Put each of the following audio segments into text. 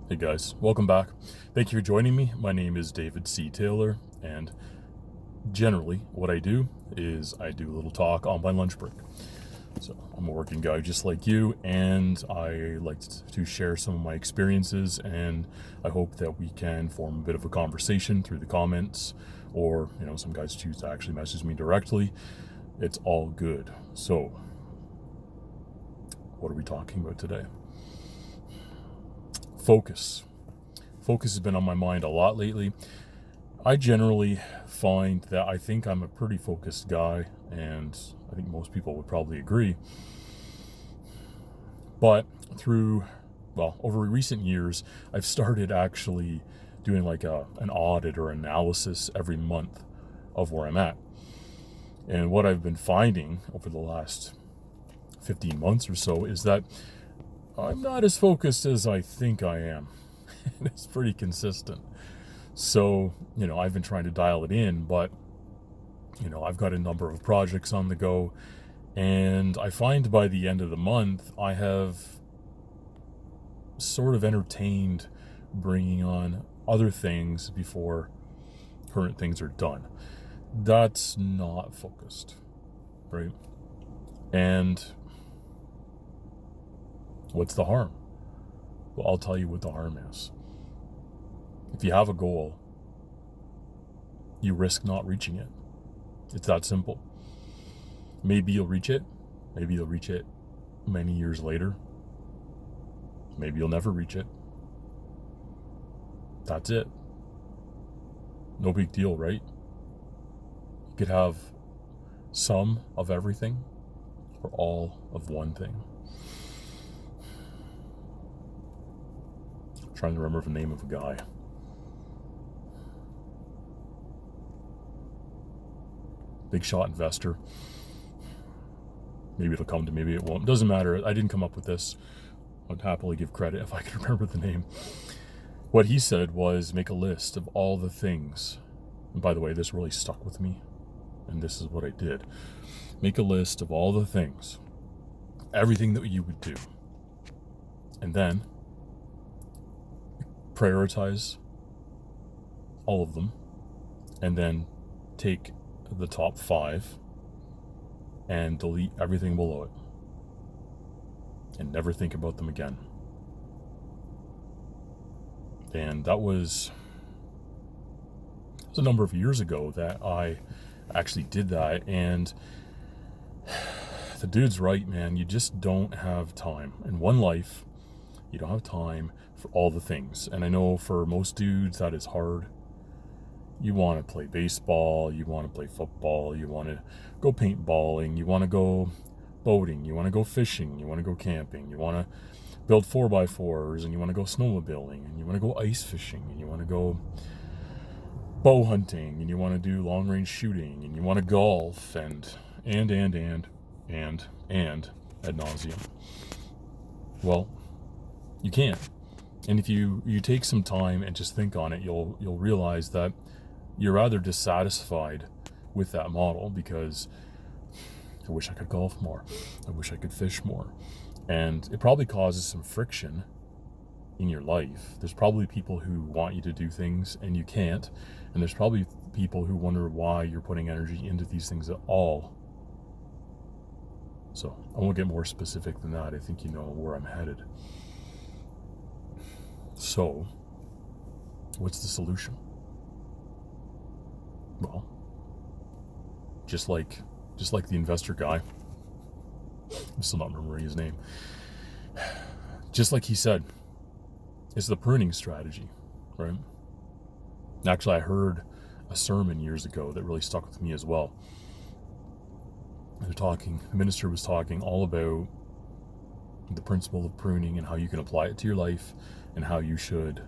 Hey guys, welcome back. Thank you for joining me. My name is David C. Taylor, and generally what I do is I do a little talk on my lunch break. So I'm a working guy just like you, and I like to share some of my experiences, and I hope that we can form a bit of a conversation through the comments, or some guys choose to actually message me directly. It's all good. So what are we talking about today? Focus. Focus has been on my mind a lot lately. I generally find that I think I'm a pretty focused guy, and I think most people would probably agree. But over recent years, I've started actually doing like an audit or analysis every month of where I'm at. And what I've been finding over the last 15 months or so is that I'm not as focused as I think I am. It's pretty consistent. So, I've been trying to dial it in, but, I've got a number of projects on the go. And I find by the end of the month, I have sort of entertained bringing on other things before current things are done. That's not focused, right? And what's the harm? Well, I'll tell you what the harm is. If you have a goal, you risk not reaching it. It's that simple. Maybe you'll reach it. Maybe you'll reach it many years later. Maybe you'll never reach it. That's it. No big deal, right? You could have some of everything or all of one thing. I'm trying to remember the name of a guy. Big shot investor. Maybe it'll come to me, maybe it won't. Doesn't matter. I didn't come up with this. I'd happily give credit if I could remember the name. What he said was make a list of all the things. And by the way, this really stuck with me, and this is what I did. Make a list of all the things, everything that you would do, and then prioritize all of them, and then take the top 5 and delete everything below it and never think about them again. And that was a number of years ago that I actually did that, and the dude's right, man. You just don't have time. In one life, you don't have time for all the things. And I know for most dudes that is hard. You want to play baseball, you want to play football, you want to go paintballing, you want to go boating, you want to go fishing, you want to go camping, you want to build 4x4s, and you want to go snowmobiling, and you want to go ice fishing, and you want to go bow hunting, and you want to do long range shooting, and you want to golf, and ad nauseum. Well, you can't. And if you take some time and just think on it, you'll realize that you're rather dissatisfied with that model, because I wish I could golf more. I wish I could fish more. And it probably causes some friction in your life. There's probably people who want you to do things and you can't. And there's probably people who wonder why you're putting energy into these things at all. So I won't get more specific than that. I think you know where I'm headed. So, what's the solution? Well, just like the investor guy, I'm still not remembering his name. Just like he said, it's the pruning strategy, right? Actually, I heard a sermon years ago that really stuck with me as well. The minister was talking all about the principle of pruning and how you can apply it to your life, and how you should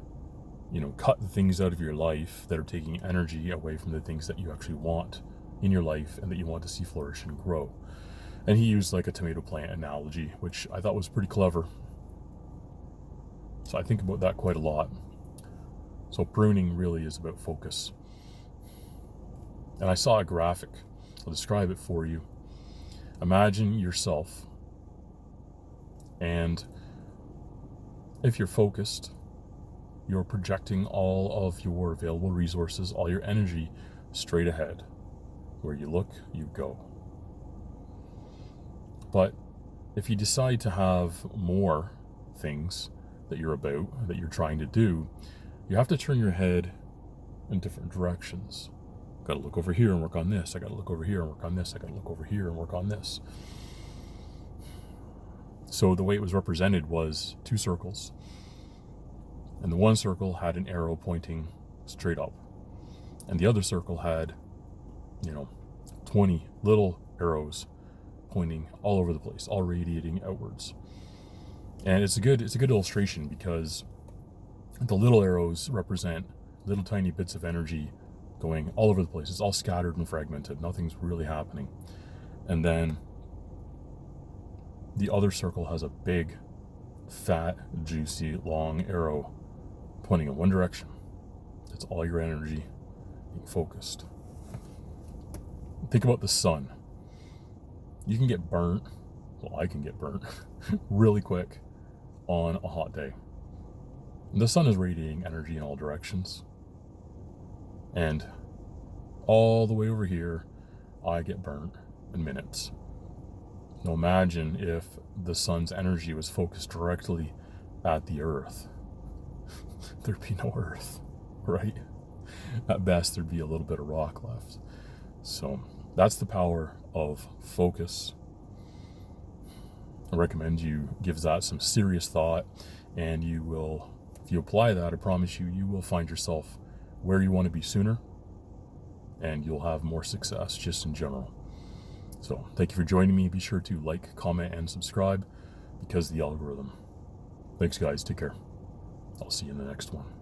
cut the things out of your life that are taking energy away from the things that you actually want in your life and that you want to see flourish and grow. And he used like a tomato plant analogy, which I thought was pretty clever. So I think about that quite a lot. So pruning really is about focus. And I saw a graphic. I'll describe it for you. Imagine yourself, and if you're focused, you're projecting all of your available resources, all your energy straight ahead. Where you look, you go. But if you decide to have more things that you're about, that you're trying to do, you have to turn your head in different directions. Got to look over here and work on this. I got to look over here and work on this. I got to look over here and work on this. So the way it was represented was 2 circles. And the one circle had an arrow pointing straight up. And the other circle had, 20 little arrows pointing all over the place, all radiating outwards. And it's a good illustration because the little arrows represent little tiny bits of energy going all over the place. It's all scattered and fragmented. Nothing's really happening. And then the other circle has a big, fat, juicy, long arrow pointing in one direction. That's all your energy being focused. Think about the sun. You can get burnt, well, I can get burnt really quick on a hot day. The sun is radiating energy in all directions. And all the way over here, I get burnt in minutes. Now imagine if the sun's energy was focused directly at the earth. There'd be no earth, right? At best, there'd be a little bit of rock left. So that's the power of focus. I recommend you give that some serious thought, and you will, if you apply that, I promise you, you will find yourself where you want to be sooner, and you'll have more success just in general. So thank you for joining me. Be sure to like, comment, and subscribe because of the algorithm. Thanks, guys. Take care. I'll see you in the next one.